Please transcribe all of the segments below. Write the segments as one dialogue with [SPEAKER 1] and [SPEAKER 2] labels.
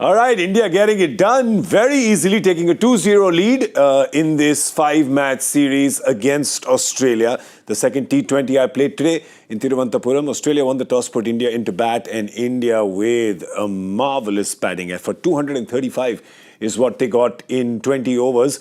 [SPEAKER 1] All right, India getting it done very easily, taking a 2-0 lead in this 5-match series against Australia. The second T20I played today in Thiruvananthapuram. Australia won the toss, put India into bat, and India with a marvellous batting effort. 235 is what they got in 20 overs.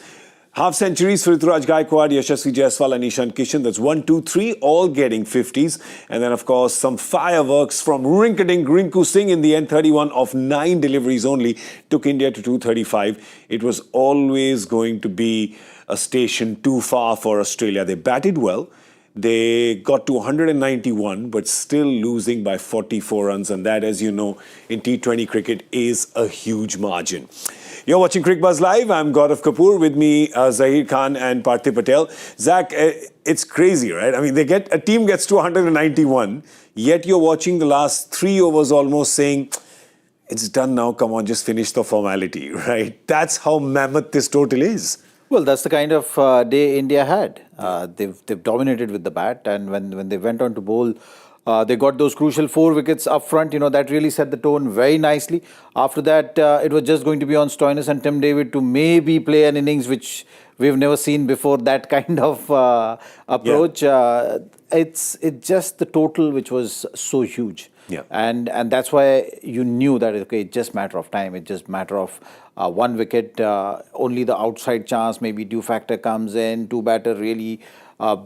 [SPEAKER 1] Half centuries for Ruturaj Gaikwad, Yashasvi Jaiswal and Ishan Kishan. That's 1, 2, 3, all getting 50s. And then, of course, some fireworks from Rinkadink Rinku Singh in the end. 31 of 9 deliveries only took India to 235. It was always going to be a station too far for Australia. They batted well. They got to 191, but still losing by 44 runs. And that, as you know, in T20 cricket is a huge margin. You're watching Cricbuzz Live. I'm Gaurav Kapur. With me, Zaheer Khan and Parthiv Patel. Zach, it's crazy, right? I mean, a team gets to 191, yet you're watching the last 3 overs almost saying, it's done now, come on, just finish the formality, right? That's how mammoth this total is.
[SPEAKER 2] Well, that's the kind of day India had. They've dominated with the bat, and when they went on to bowl, they got those crucial 4 wickets up front. You know, that really set the tone very nicely. After that, it was just going to be on Stoinis and Tim David to maybe play an innings which we've never seen before, that kind of approach. Yeah. It's just the total which was so huge.
[SPEAKER 1] Yeah.
[SPEAKER 2] And that's why you knew that, okay, it's just matter of time. It's just matter of 1 wicket, only the outside chance, maybe due factor comes in, 2 batter really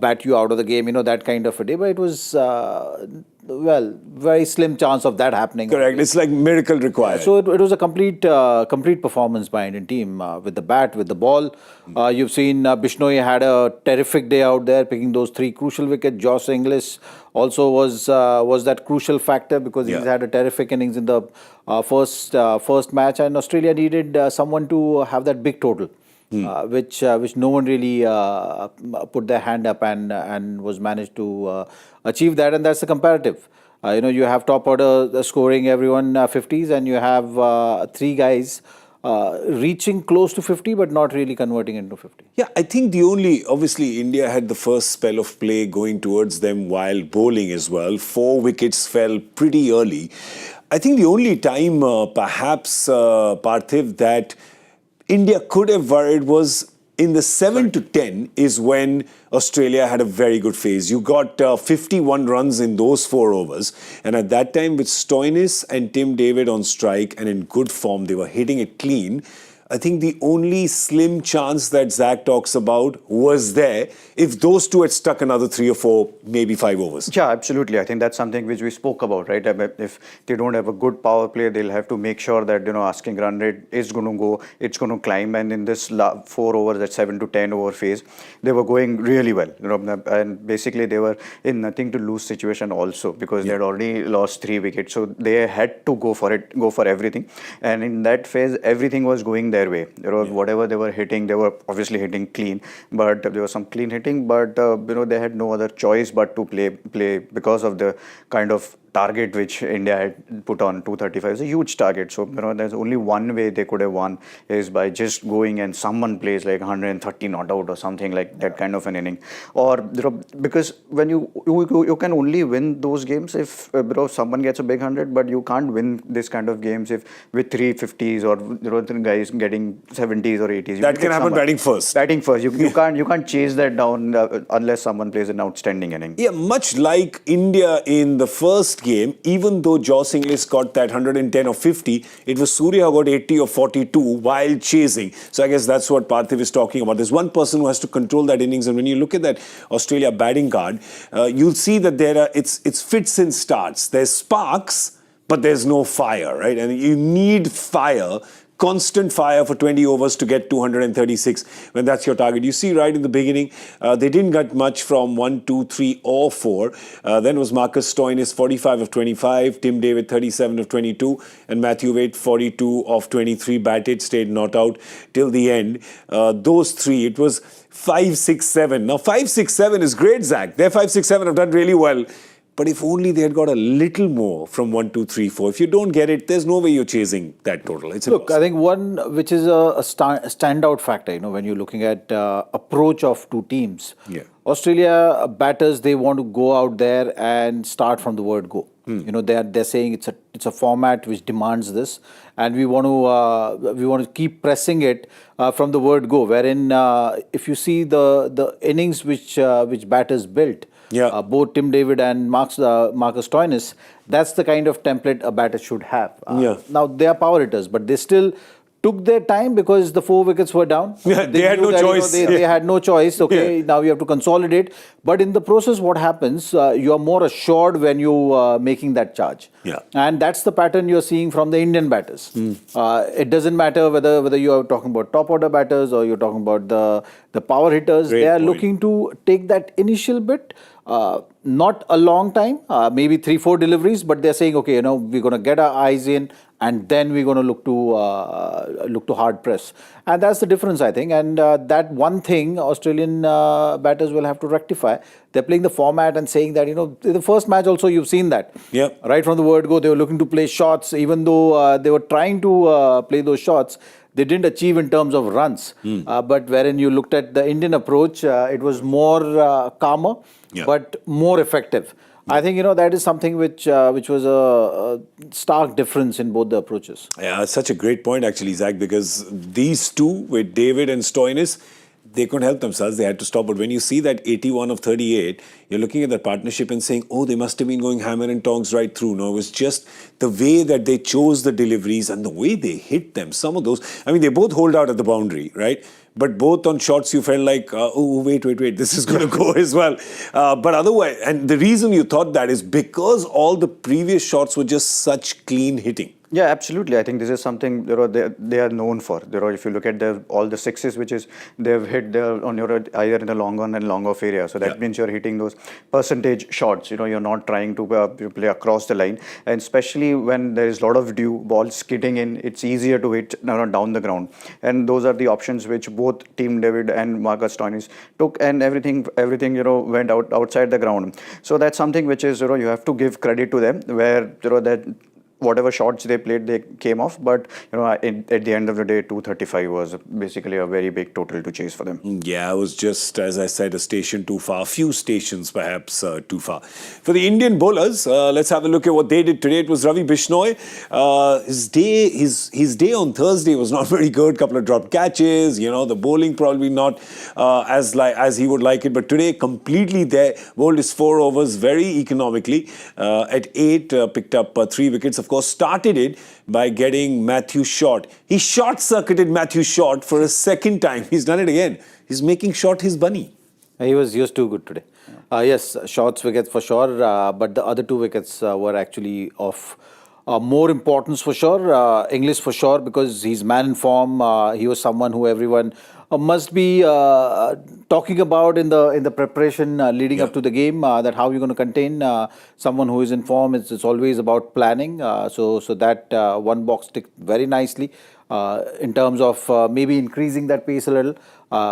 [SPEAKER 2] bat you out of the game, you know, that kind of a day. But it was, well, very slim chance of that happening.
[SPEAKER 1] Correct. It's like miracle required.
[SPEAKER 2] So it was a complete performance by Indian team with the bat, with the ball. You've seen Bishnoi had a terrific day out there, picking those 3 crucial wickets. Josh Inglis also was that crucial factor because he's had a terrific innings in the first match, and Australia needed someone to have that big total. Which no one really put their hand up and was managed to achieve that, and that's the comparative. You know, you have top order scoring everyone 50s, and you have 3 guys reaching close to 50 but not really converting into 50.
[SPEAKER 1] Yeah, I think obviously India had the first spell of play going towards them while bowling as well. 4 wickets fell pretty early. I think the only time perhaps, Parthiv, that India could have worried was in the 7 to 10 is when Australia had a very good phase. You got 51 runs in those 4 overs. And at that time, with Stoinis and Tim David on strike and in good form, they were hitting it clean. I think the only slim chance that Zach talks about was there if those 2 had stuck another 3 or 4, maybe 5 overs.
[SPEAKER 3] Yeah, absolutely. I think that's something which we spoke about, right? If they don't have a good power play, they'll have to make sure that, you know, asking run rate is going to go, it's going to climb. And in this 4 overs, that 7 to 10 over phase, they were going really well. You know, and basically they were in nothing to lose situation also because they had already lost 3 wickets. So they had to go for it, go for everything. And in that phase, everything was going their way. You know, whatever they were hitting, they were obviously hitting clean, but there was some clean hitting, but you know, they had no other choice but to play because of the kind of target which India had put on 235. It's a huge target. So, you know, there's only one way they could have won is by just going and someone plays like 130 not out or something like that kind of an inning. Or, you know, because when you can only win those games if, you know, someone gets a big 100, but you can't win this kind of games if with 3 50s or, you know, guys getting 70s or 80s.
[SPEAKER 1] That can happen batting first.
[SPEAKER 3] Batting first. You can't chase that down unless someone plays an outstanding inning.
[SPEAKER 1] Yeah, much like India in the first game, even though Josh Inglis got that 110 or 50, it was Surya who got 80 or 42 while chasing. So I guess that's what Parthiv is talking about. There's one person who has to control that innings, and when you look at that Australia batting card, you'll see that it's fits and starts. There's sparks, but there's no fire, right? And you need fire, constant fire for 20 overs to get 236 when that's your target. You see right in the beginning, they didn't get much from 1, 2, 3 or 4. Then was Marcus Stoinis, 45 of 25, Tim David, 37 of 22, and Matthew Wade, 42 of 23, batted, stayed not out till the end. Those 3, it was 5, 6, 7. Now 5, 6, 7 is great, Zach. Their 5, 6, 7 have done really well. But if only they had got a little more from 1, 2, 3, 4. If you don't get it, there's no way you're chasing that total. It's
[SPEAKER 2] Look, I think one which is a standout factor, when you're looking at approach of two teams.
[SPEAKER 1] Yeah.
[SPEAKER 2] Australia batters, they want to go out there and start from the word go. They're saying it's a format which demands this, and we want to keep pressing it from the word go. Wherein if you see the innings which batters built.
[SPEAKER 1] Yeah.
[SPEAKER 2] Both Tim David and Marcus Stoinis, that's the kind of template a batter should have. Now, they are power hitters, but they still took their time because the 4 wickets were down.
[SPEAKER 1] Yeah, they had no choice.
[SPEAKER 2] They had no choice. Okay, now you have to consolidate. But in the process, what happens, you are more assured when you are making that charge.
[SPEAKER 1] Yeah.
[SPEAKER 2] And that's the pattern you're seeing from the Indian batters. It doesn't matter whether you are talking about top order batters or you're talking about the power hitters.
[SPEAKER 1] Great
[SPEAKER 2] they are
[SPEAKER 1] point.
[SPEAKER 2] looking to take that initial bit. Not a long time, maybe 3-4 deliveries, but they're saying, okay, we're going to get our eyes in, and then we're going to look to hard press, and that's the difference, I think. And that one thing Australian batters will have to rectify. They're playing the format and saying that in the first match also you've seen that.
[SPEAKER 1] Yeah.
[SPEAKER 2] Right from the word go, they were looking to play shots, even though they were trying to play those shots. They didn't achieve in terms of runs, but wherein you looked at the Indian approach, it was more calmer, but more effective. I think that is something which was a stark difference in both the approaches.
[SPEAKER 1] Yeah, such a great point actually, Zach, because these two with David and Stoinis, they couldn't help themselves. They had to stop. But when you see that 81 of 38, you're looking at that partnership and saying, oh, they must have been going hammer and tongs right through. No, it was just the way that they chose the deliveries and the way they hit them. Some of those, I mean, they both hold out at the boundary, right? But both on shots, you felt like, oh, wait, this is going to go as well. But otherwise, and the reason you thought that is because all the previous shots were just such clean hitting.
[SPEAKER 3] Yeah, absolutely. I think this is something they are known for. If you look at all the sixes which is they've hit on either in the long on and long off area. So that means you're hitting those percentage shots. You're not trying to play across the line, and especially when there is a lot of dew, balls skidding in, it's easier to hit down the ground. And those are the options which both Team David and Marcus Stoinis took, and everything went outside the ground. So that's something which is you have to give credit to them, where that. Whatever shots they played, they came off. But at the end of the day, 235 was basically a very big total to chase for them.
[SPEAKER 1] Yeah, it was just, as I said, a station too far. A few stations perhaps too far. For the Indian bowlers, let's have a look at what they did today. It was Ravi Bishnoi. His day on Thursday was not very good. Couple of dropped catches. The bowling probably not as he would like it. But today, completely there. Bowled his 4 overs very economically. At 8, picked up 3 wickets. Of course, started it by getting Matthew Short. He short-circuited Matthew Short for a second time. He's done it again. He's making Short his bunny.
[SPEAKER 2] He was too good today. Yes, Short's wickets for sure, but the other 2 wickets were actually of more importance for sure. English for sure, because he's man in form. He was someone who everyone must be talking about in the preparation leading up to the game, that how you're going to contain someone who is in form. It's always about planning. So that one box ticked very nicely in terms of maybe increasing that pace a little.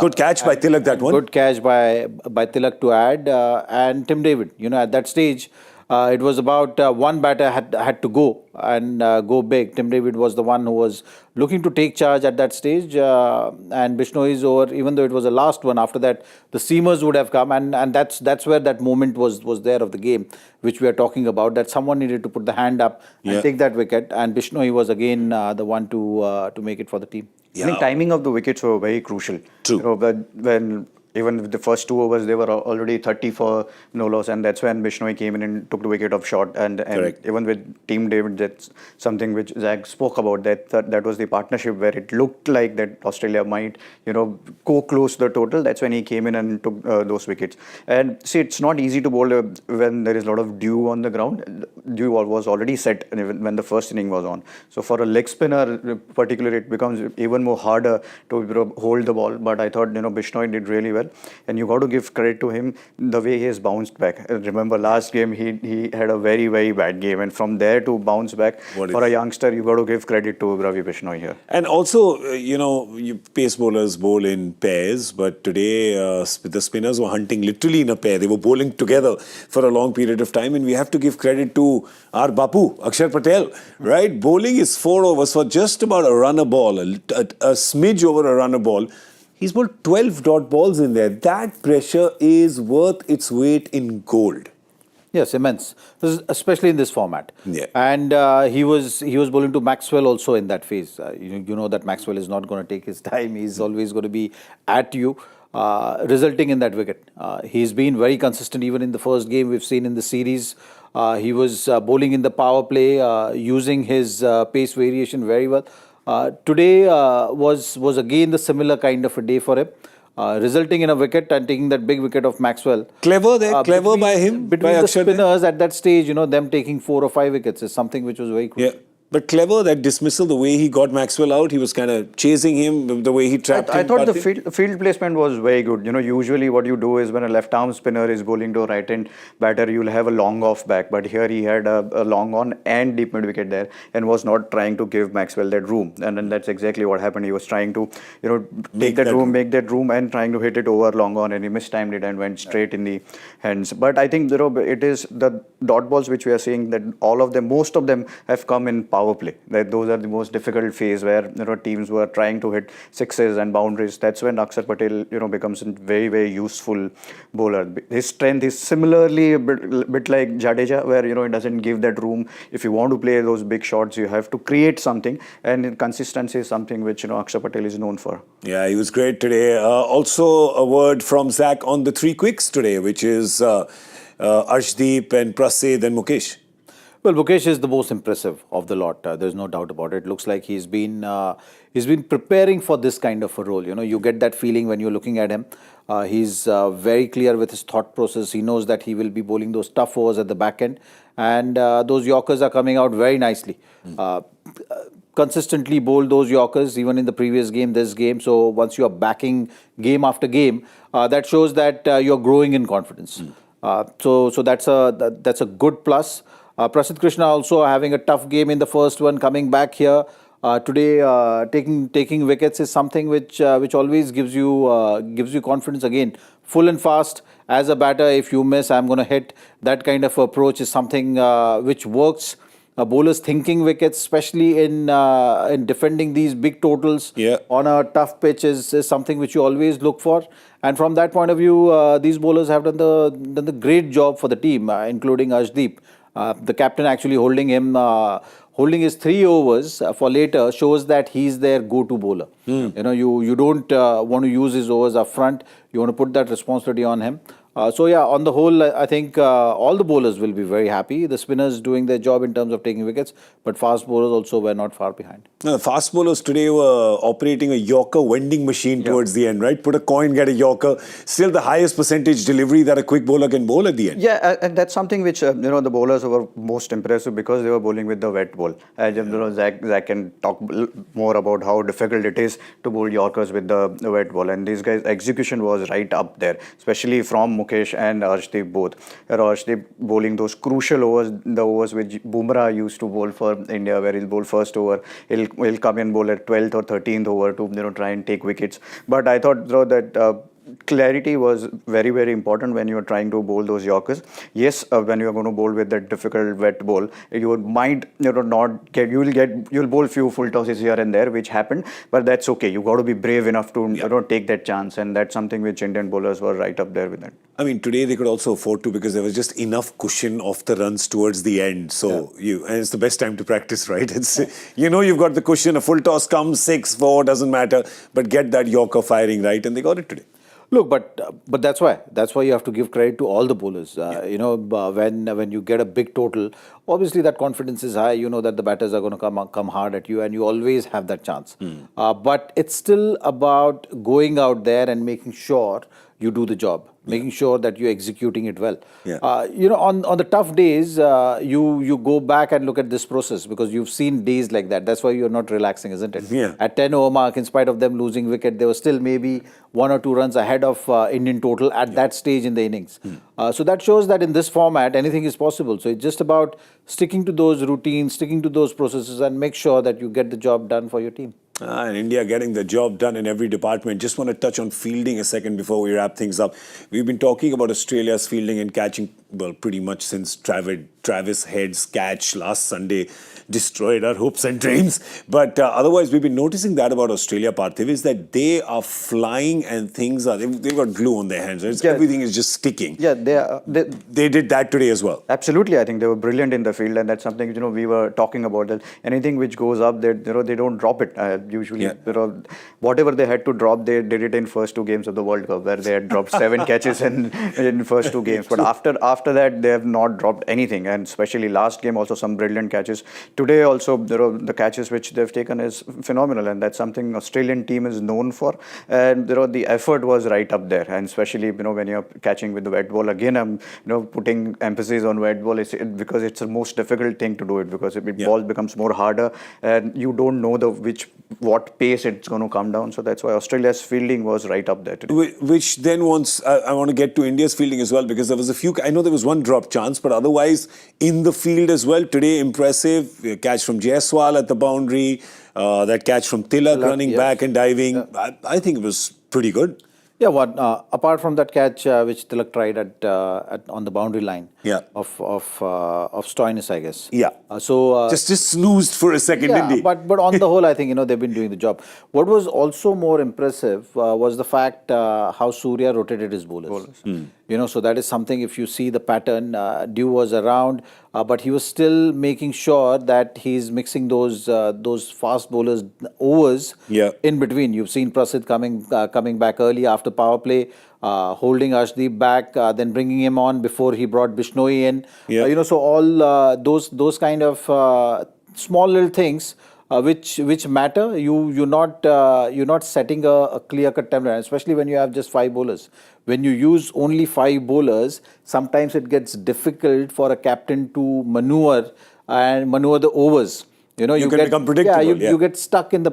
[SPEAKER 1] Good catch by Tilak, that one.
[SPEAKER 2] Good catch by Tilak to add. And Tim David, at that stage, it was about one batter had to go and go big. Tim David was the one who was looking to take charge at that stage, and Bishnoi's over. Even though it was the last one, after that the seamers would have come, and that's where that moment was there of the game, which we are talking about. That someone needed to put the hand up and take that wicket, and Bishnoi was again the one to make it for the team.
[SPEAKER 3] I think timing of the wickets were very crucial.
[SPEAKER 1] True.
[SPEAKER 3] When even with the first 2 overs, they were already 30 for no loss, and that's when Bishnoi came in and took the wicket of Short. And even with Team David, that's something which Zach spoke about. That was the partnership where it looked like that Australia might, go close to the total. That's when he came in and took those wickets. And see, it's not easy to bowl when there is a lot of dew on the ground. Dew was already set when the first inning was on. So for a leg spinner, particularly, it becomes even more harder to hold the ball. But I thought, Bishnoi did really well. well. And you got to give credit to him the way he has bounced back. Remember last game he had a very, very bad game, and from there to bounce back for a youngster, you got to give credit to Ravi Bishnoi here.
[SPEAKER 1] And also, pace bowlers bowl in pairs, but today the spinners were hunting literally in a pair. They were bowling together for a long period of time, and we have to give credit to our Bapu, Akshar Patel, right? Bowling is 4 overs for just about a runner ball, a smidge over a runner ball. He's bowled 12 dot balls in there. That pressure is worth its weight in gold.
[SPEAKER 2] Yes, immense, especially in this format.
[SPEAKER 1] Yeah.
[SPEAKER 2] And he was bowling to Maxwell also in that phase. You know that Maxwell is not going to take his time. He's always going to be at you, resulting in that wicket. He's been very consistent even in the first game we've seen in the series. He was bowling in the power play, using his pace variation very well. Today was again the similar kind of a day for him. Resulting in a wicket and taking that big wicket of Maxwell.
[SPEAKER 1] Clever there, clever by him.
[SPEAKER 2] Between the spinners at that stage, them taking 4 or 5 wickets is something which was very crucial.
[SPEAKER 1] Yeah. But clever, that dismissal, the way he got Maxwell out, he was kind of chasing him, the way he trapped him.
[SPEAKER 3] I thought the field placement was very good. Usually what you do is when a left-arm spinner is bowling to a right-hand batter, you'll have a long off back. But here he had a long on and deep mid-wicket there and was not trying to give Maxwell that room. And then that's exactly what happened. He was trying to, make that room and trying to hit it over long on, and he mistimed it and went straight in the hands. But I think, it is the dot balls which we are seeing that most of them have come in power play. Those are the most difficult phase where teams were trying to hit sixes and boundaries. That's when Akshar Patel becomes a very, very useful bowler. His strength is similarly a bit like Jadeja, where he doesn't give that room. If you want to play those big shots, you have to create something, and consistency is something which Akshar Patel is known for.
[SPEAKER 1] Yeah, he was great today. Also a word from Zach on the 3 quicks today, which is Arshdeep and Prasid and Mukesh.
[SPEAKER 2] Well, Mukesh is the most impressive of the lot. There's no doubt about it. Looks like he's been preparing for this kind of a role. You get that feeling when you're looking at him. He's very clear with his thought process. He knows that he will be bowling those tough overs at the back end, and those Yorkers are coming out very nicely. Consistently bowled those Yorkers even in the previous game, this game. So once you are backing game after game, that shows that you're growing in confidence. So that's a good plus. Prasidh Krishna also having a tough game in the first one, coming back here today, taking wickets is something which always gives you confidence again. Full and fast as a batter, if you miss, I'm going to hit. That kind of approach is something which works. Bowlers thinking wickets, especially in defending these big totals on a tough pitch, is something which you always look for. And from that point of view, these bowlers have done the great job for the team, including Arshdeep. The captain actually holding his 3 overs for later shows that he's their go-to bowler. You don't want to use his overs up front. You want to put that responsibility on him. On the whole, I think all the bowlers will be very happy. The spinners doing their job in terms of taking wickets, but fast bowlers also were not far behind.
[SPEAKER 1] The fast bowlers today were operating a Yorker vending machine towards the end, right? Put a coin, get a Yorker. Still the highest percentage delivery that a quick bowler can bowl at the end.
[SPEAKER 3] Yeah, and that's something which the bowlers were most impressive because they were bowling with the wet ball. Zach can talk more about how difficult it is to bowl Yorkers with the wet ball, and these guys' execution was right up there, especially from Mukesh and Arshdeep both. Arshdeep bowling those crucial overs, the overs which Bumrah used to bowl for India, where he'll bowl first over, he'll come and bowl at 12th or 13th over to try and take wickets. But I thought that clarity was very, very important when you are trying to bowl those Yorkers. Yes, when you are going to bowl with that difficult wet ball, you might not get, you'll bowl few full tosses here and there, which happened, but that's okay. You got to be brave enough to take that chance, and that's something which Indian bowlers were right up there with that.
[SPEAKER 1] I mean, today they could also afford to, because there was just enough cushion off the runs towards the end. So and it's the best time to practice, right? It's you've got the cushion, a full toss comes, 6, 4, doesn't matter, but get that Yorker firing right, and they got it today.
[SPEAKER 2] Look, but that's why you have to give credit to all the bowlers. When you get a big total, obviously that confidence is high. You know that the batters are going to come hard at you, and you always have that chance. But it's still about going out there and making sure you do the job. making sure that you're executing it well.
[SPEAKER 1] Yeah.
[SPEAKER 2] On the tough days, you go back and look at this process because you've seen days like that. That's why you're not relaxing, isn't it?
[SPEAKER 1] Yeah.
[SPEAKER 2] At 10 over mark, in spite of them losing wicket, they were still maybe 1 or 2 runs ahead of Indian total at that stage in the innings. So that shows that in this format, anything is possible. So it's just about sticking to those routines, sticking to those processes, and make sure that you get the job done for your team.
[SPEAKER 1] And India getting the job done in every department. Just want to touch on fielding a second before we wrap things up. We've been talking about Australia's fielding and catching, well, pretty much since Travis Head's catch last Sunday destroyed our hopes and dreams. But otherwise, we've been noticing that about Australia, Parthiv, is that they are flying and things are, they've got glue on their hands. Right? Everything is just sticking.
[SPEAKER 3] Yeah,
[SPEAKER 1] they did that today as well.
[SPEAKER 3] Absolutely, I think they were brilliant in the field, and that's something we were talking about. That anything which goes up, they don't drop it. Usually, whatever they had to drop, they did it in first 2 games of the World Cup, where they had dropped 7 catches in first 2 games. But after that, they have not dropped anything, and especially last game also some brilliant catches. Today also, the catches which they've taken is phenomenal, and that's something Australian team is known for. And the effort was right up there, and especially when you're catching with the wet ball. Again, I'm putting emphasis on wet ball because it's the most difficult thing to do it, because ball becomes more harder, and you don't know what pace it's going to come down. So that's why Australia's fielding was right up there today.
[SPEAKER 1] Which then I want to get to India's fielding as well, because there was I know there was one drop chance, but otherwise in the field as well today, impressive catch from Jaiswal at the boundary, that catch from Tilak running back and diving. I think it was pretty good.
[SPEAKER 2] Yeah, apart from that catch which Tilak tried on the boundary line of Stoinis, I guess.
[SPEAKER 1] Yeah.
[SPEAKER 2] So
[SPEAKER 1] just snoozed for a second, didn't he?
[SPEAKER 2] But on the whole, I think they've been doing the job. What was also more impressive was the fact how Surya rotated his bowlers. So that is something. If you see the pattern, Dew was around, but he was still making sure that he's mixing those fast bowlers overs in between. You've seen Prasidh coming back early after power play, holding Arshdeep back, then bringing him on before he brought Bishnoi in. So all those kind of small little things which matter. You're not setting a clear-cut timeline, especially when you have just 5 bowlers. When you use only 5 bowlers, sometimes it gets difficult for a captain to maneuver the overs. You can
[SPEAKER 1] become predictable.
[SPEAKER 2] You get stuck in your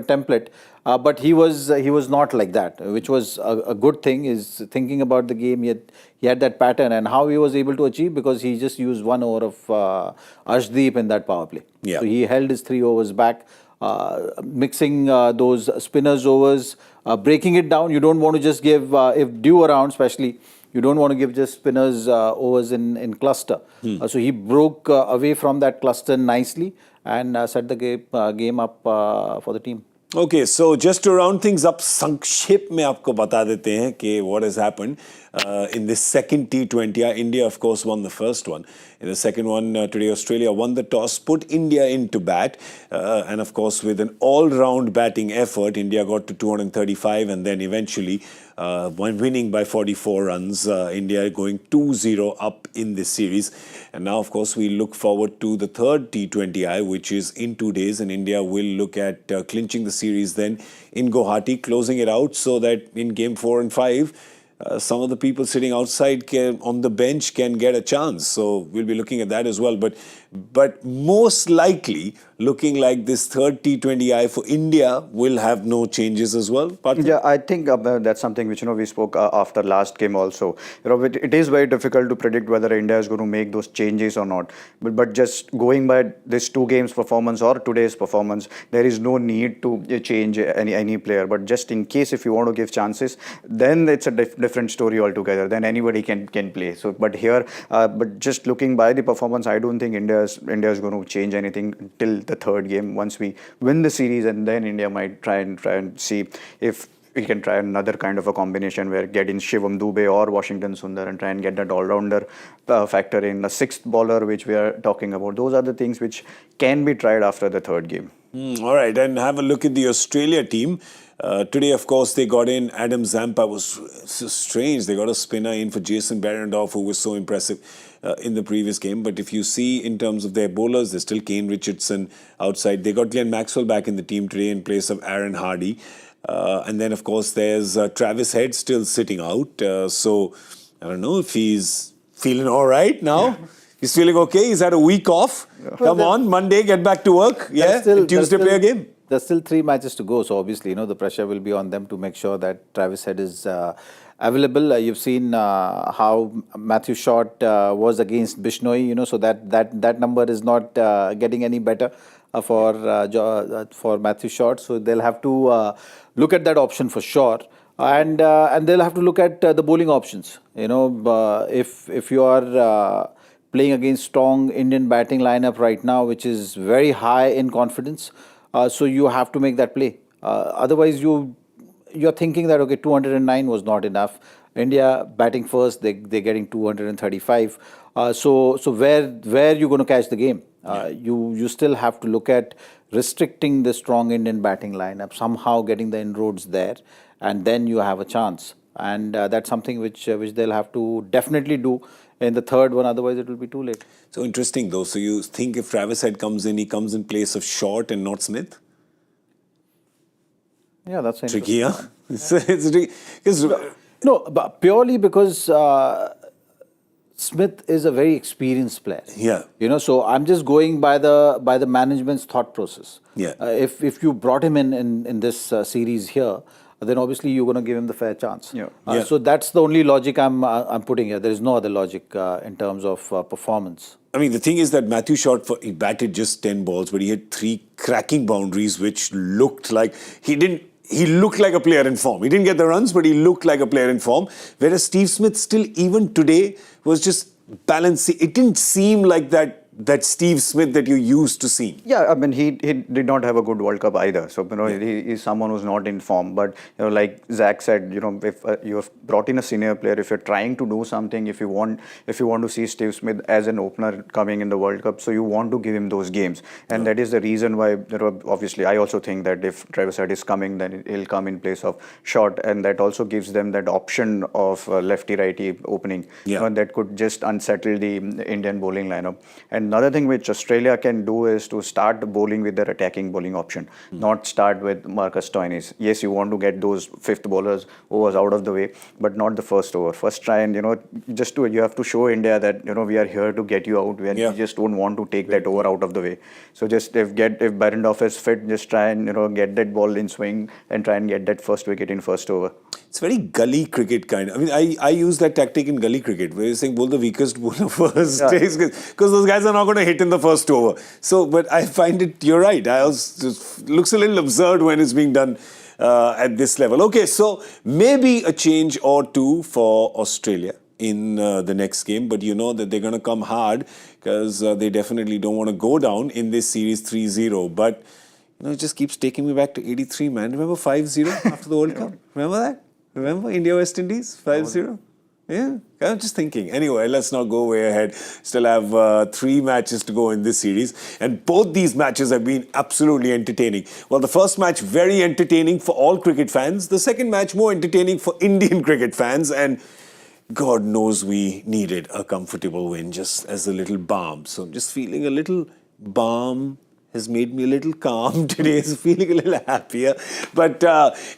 [SPEAKER 2] template. But he was not like that, which was a good thing. Is thinking about the game. He had that pattern, and how he was able to achieve, because he just used 1 over of Arshdeep in that power play. So he held his 3 overs back, mixing those spinners overs, breaking it down. You don't want to just give if Dew around, especially. You don't want to give just spinners overs in cluster. So he broke away from that cluster nicely and set the game up for the team.
[SPEAKER 1] Okay, so just to round things up, संक्षेप में आपको बता देते हैं कि what has happened in this second T20I. India, of course, won the first one. In the second one today, Australia won the toss, put India into bat, and of course, with an all-round batting effort, India got to 235, and then eventually, when winning by 44 runs, India going 2-0 up in this series. And now, of course, we look forward to the third T20I, which is in 2 days, and India will look at clinching the series then in Guwahati, closing it out so that in game 4 and 5, some of the people sitting outside on the bench can get a chance. So we'll be looking at that as well. But most likely, looking like this third T20I for India will have no changes as well. Parthiv?
[SPEAKER 3] Yeah, I think that's something which we spoke after last game also. It is very difficult to predict whether India is going to make those changes or not. But just going by this 2 games performance or today's performance, there is no need to change any player. But just in case if you want to give chances, then it's a different story altogether. Then anybody can play. So, but here, but just looking by the performance, I don't think India is going to change anything till the third game. Once we win the series, and then India might try and see if we can try another kind of a combination where get in Shivam Dube or Washington Sundar and try and get that all-rounder factor in. A 6th bowler, which we are talking about. Those are the things which can be tried after the third game.
[SPEAKER 1] All right, and have a look at the Australia team. Today, of course, they got in Adam Zampa. Was so strange. They got a spinner in for Jason Behrendorff, who was so impressive. in the previous game. But if you see in terms of their bowlers, there's still Kane Richardson outside. They got Glenn Maxwell back in the team today in place of Aaron Hardy. And then, of course, there's Travis Head still sitting out. So I don't know if he's feeling all right now. He's feeling okay. He's had a week off. Come on, Monday, get back to work. Yeah, Tuesday play a game.
[SPEAKER 2] There's still 3 matches to go, so obviously, the pressure will be on them to make sure that Travis Head is available. You've seen how Matthew Short was against Bishnoi, so that number is not getting any better for Matthew Short. So they'll have to look at that option for sure. And they'll have to look at the bowling options. If you are playing against strong Indian batting lineup right now, which is very high in confidence, so you have to make that play. Otherwise, you're thinking that, okay, 209 was not enough. India batting first, they're getting 235. So where you're going to catch the game? You still have to look at restricting the strong Indian batting lineup, somehow getting the inroads there, and then you have a chance. And that's something which they'll have to definitely do in the third one, otherwise it will be too late.
[SPEAKER 1] So interesting though. So you think if Travis Head comes in, he comes in place of Short and not Smith?
[SPEAKER 2] Yeah, that's
[SPEAKER 1] tricky, huh? It's tricky.
[SPEAKER 2] No, but purely because Smith is a very experienced player.
[SPEAKER 1] Yeah.
[SPEAKER 2] So I'm just going by the management's thought process.
[SPEAKER 1] Yeah.
[SPEAKER 2] If you brought him in this series here, then obviously you're going to give him the fair chance.
[SPEAKER 3] Yeah.
[SPEAKER 2] So that's the only logic I'm putting here. There is no other logic in terms of performance.
[SPEAKER 1] I mean, the thing is that Matthew Short, he batted just 10 balls, but he had 3 cracking boundaries, which looked like he looked like a player in form. He didn't get the runs, but he looked like a player in form. Whereas Steve Smith still, even today, was just balancing. It didn't seem like that Steve Smith that you used to see.
[SPEAKER 3] Yeah, I mean, he did not have a good World Cup either. So, he's someone who's not in form. But, like Zach said, if you have brought in a senior player, if you're trying to do something, if you want to see Steve Smith as an opener coming in the World Cup, so you want to give him those games. And that is the reason why, obviously, I also think that if Travis Head is coming, then he'll come in place of Short. And that also gives them that option of lefty-righty opening. That could just unsettle the Indian bowling lineup. And another thing which Australia can do is to start bowling with their attacking bowling option, not start with Marcus Stoinis. Yes, you want to get those fifth bowlers overs out of the way, but not the first over. First try and, you have to show India that, we are here to get you out. We just don't want to take that over out of the way. So just if Barendorf is fit, just try and, get that ball in swing and try and get that first wicket in first over.
[SPEAKER 1] It's very gully cricket kind. I mean, I use that tactic in gully cricket, where you're saying bowl the weakest bowler first, because those guys are not going to hit in the first over. So, but I find you're right. It looks a little absurd when it's being done at this level. Okay, so maybe a change or two for Australia in the next game, but you know that they're going to come hard because they definitely don't want to go down in this series 3-0. But, it just keeps taking me back to 83, man. Remember 5-0 after the World Cup? Remember that? Remember India-West Indies? 5-0? Yeah, I'm just thinking. Anyway, let's not go way ahead. Still have 3 matches to go in this series. And both these matches have been absolutely entertaining. Well, the first match, very entertaining for all cricket fans. The second match, more entertaining for Indian cricket fans. And God knows we needed a comfortable win just as a little balm. So I'm just feeling a little balm. Has made me a little calm today, so feeling a little happier. But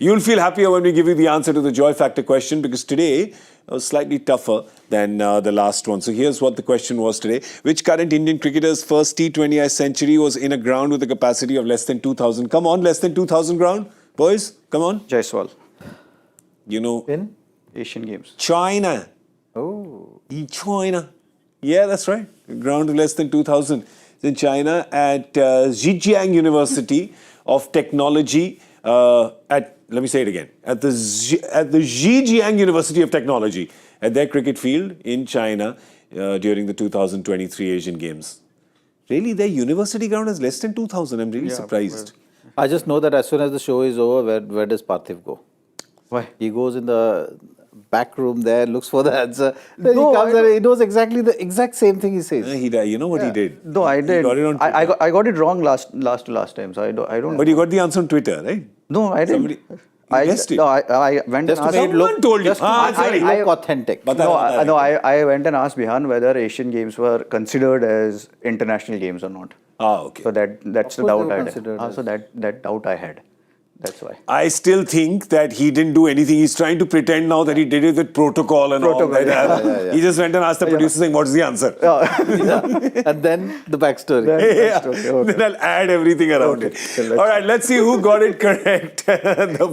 [SPEAKER 1] you'll feel happier when we give you the answer to the joy factor question, because today was slightly tougher than the last one. So here's what the question was today. Which current Indian cricketer's first T20I century was in a ground with a capacity of less than 2,000? Come on, less than 2,000 ground. Boys, come on.
[SPEAKER 3] Jaiswal.
[SPEAKER 2] In?
[SPEAKER 3] Asian Games.
[SPEAKER 1] China.
[SPEAKER 2] Oh.
[SPEAKER 1] In China. Yeah, that's right. Ground of less than 2,000. In China at Zhejiang University of Technology let me say it again, at the Zhejiang University of Technology at their cricket field in China during the 2023 Asian Games. Really, their university ground is less than 2,000. I'm really surprised.
[SPEAKER 2] I just know that as soon as the show is over, where does Parthiv go?
[SPEAKER 3] Why?
[SPEAKER 2] He goes in the back room there, looks for the answer. Then he comes and he knows exactly the exact same thing he says.
[SPEAKER 1] You know what he did?
[SPEAKER 3] No, I did.
[SPEAKER 1] Got it on
[SPEAKER 3] I got it wrong last time, so I don't.
[SPEAKER 1] But you got the answer on Twitter, right?
[SPEAKER 3] No, I didn't.
[SPEAKER 1] You guessed it.
[SPEAKER 3] No, I went
[SPEAKER 2] Just
[SPEAKER 3] and
[SPEAKER 2] to
[SPEAKER 3] asked.
[SPEAKER 2] make it look,
[SPEAKER 1] Someone told you.
[SPEAKER 2] just to
[SPEAKER 1] Ah,
[SPEAKER 2] make
[SPEAKER 1] sorry.
[SPEAKER 2] it look authentic.
[SPEAKER 1] But-
[SPEAKER 3] I went and asked Bihan whether Asian Games were considered as international games or not.
[SPEAKER 1] Okay.
[SPEAKER 3] So that's
[SPEAKER 2] Of
[SPEAKER 3] the
[SPEAKER 2] course
[SPEAKER 3] doubt
[SPEAKER 2] they were
[SPEAKER 3] I had.
[SPEAKER 2] considered as-
[SPEAKER 3] So that doubt I had. That's why.
[SPEAKER 1] I still think that he didn't do anything. He's trying to pretend now that he did it with protocol and all
[SPEAKER 3] Protocol,
[SPEAKER 1] that.
[SPEAKER 3] yeah,
[SPEAKER 1] He just went and asked the producer saying, what's the answer?
[SPEAKER 2] And then the backstory.
[SPEAKER 1] Yeah.
[SPEAKER 3] Okay.
[SPEAKER 1] Then I'll add everything around it. All right, let's see who got it correct. The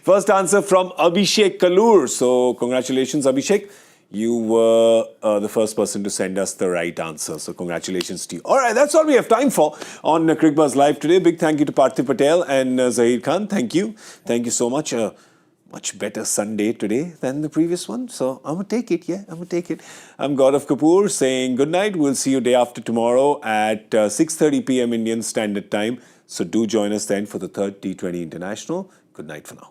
[SPEAKER 1] first answer from Abhishek Kalur. So congratulations, Abhishek. You were the first person to send us the right answer. So congratulations to you. All right, that's all we have time for on Cricbuzz Live today. Big thank you to Parthiv Patel and Zaheer Khan. Thank you. Thank you so much. Much better Sunday today than the previous one. So I'm going to take it. Yeah, I'm going to take it. I'm Gaurav Kapur saying good night. We'll see you day after tomorrow at 6:30 p.m. Indian Standard Time. So do join us then for the third T20 International. Good night for now.